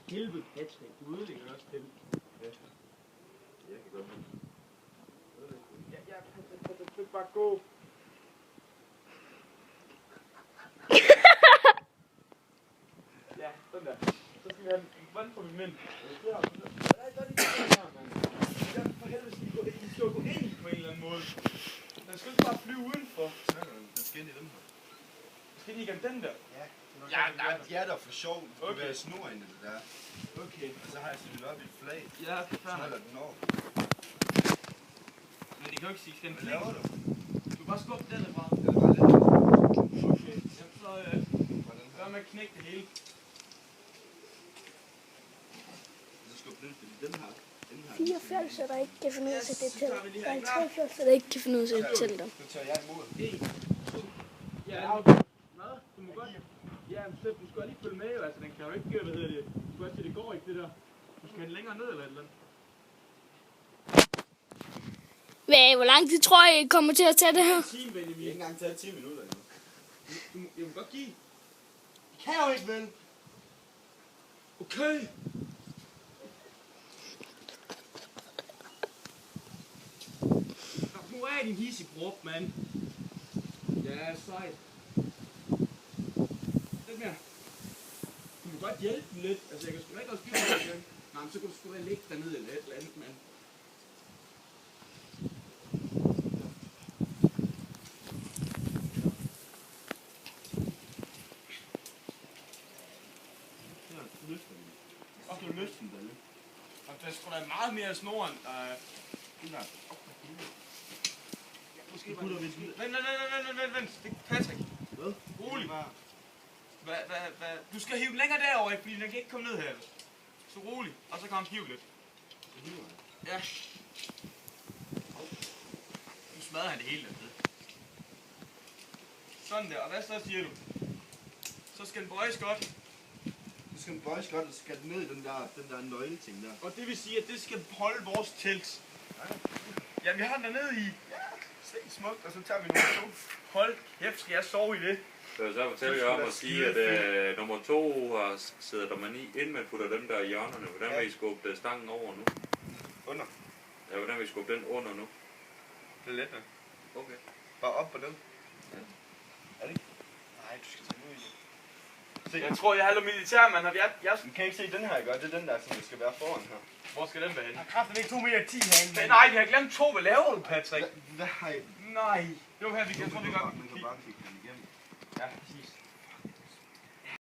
helvede, Patrick. Du ødelægger også til. Ja. Jeg kan godt lide. Ja, Patrick, bare gå. Ja, sådan der. Så skal vi have en vand på min mænd. Nej, der er lige det her, mand. Ja, for helvede, I skal gå ind på en eller anden måde. Den skal ikke bare flyve udenfor. Den skal ind i dem her. Skal I igennem den der? Ja, de er der for sjov. Du skal være snor ind i det der. Okay. Og så har jeg stillet op i et flag. Ja, det er Så holder den over. Men de kan jo ikke sige, skal den Hvad laver du? Du kan bare skubbe den derfra. Det er bare lidt. Okay. Jamen så gør med at knække det hele. Så skal du fordi den her. 4 fjolser, der ikke kan finde ud af at sætte et telt. Der er 3 fjolser, der ikke kan finde ud af at sætte et telt op. Nu tager jeg imod. 1, 2. Ja, okay. Hvad? Du må godt. Ja, men Steff, du skal lige følge med jo. Altså, den kan jo ikke, hvad hedder det. Du skal også sige, det går ikke, det der. Du skal have den længere ned eller et eller andet. Hvor lang tid tror I kommer til at tage det her? En time, Benjamin. Vi har ikke engang taget 10 minutter endnu. Jeg må godt give. I kan jo ikke, vel? Okay. Nu er din hissegrop, mand. Ja, sejt. Lidt mere. Du må godt hjælpe den lidt. Altså, jeg kan sgu da ikke også give dig igen. Nej, men så kan du sgu da ligge dernede eller et eller andet, mand. Og du løfter den der. Og der er sgu da meget mere snor end... Måske putter vi den. Vent. Det er Patrick. Hvad? Rolig. Hvad? Du skal hive den længere derover, ikke? Fordi den kan ikke komme ned her. Så rolig. Og så kan han hive lidt. Ja. Nu smadrer han det hele dernede. Sådan der. Og hvad så siger du? Så skal den bøjes godt. Så skal den bøjes godt, og så skal den ned i den der nøgleting der. Og det vil sige, at det skal holde vores telt. Ja, vi har den dernede i. Se, smukt. Og så tager vi nummer 2. Hold kæft, skal jeg sove i det? Så jeg så fortælle jer om at sige, at nummer 2 sidder der man i, inden man putter dem der i hjørnerne. Hvordan vil I skubbe stangen over nu? Under. Ja, hvordan vil I skubbe den under nu? Det er let, ja. Okay. Bare op på den. Ja. Er det ikke? Nej, du skal tage ud i det. Se, Jeg tror, jeg er militær, mand. du kan ikke se den her, ikke? Det er den der, som skal være foran her. Hvor skal den være henne? Jeg har kraften ikke 2,10 meter herinde. Nej, vi har glemt 2. Hvad laver du, Patrick? Hvad har I? Nej. Det var her, vi kan. Jeg tror, vi gør. Man kan bare kigge den igennem. Ja, præcis.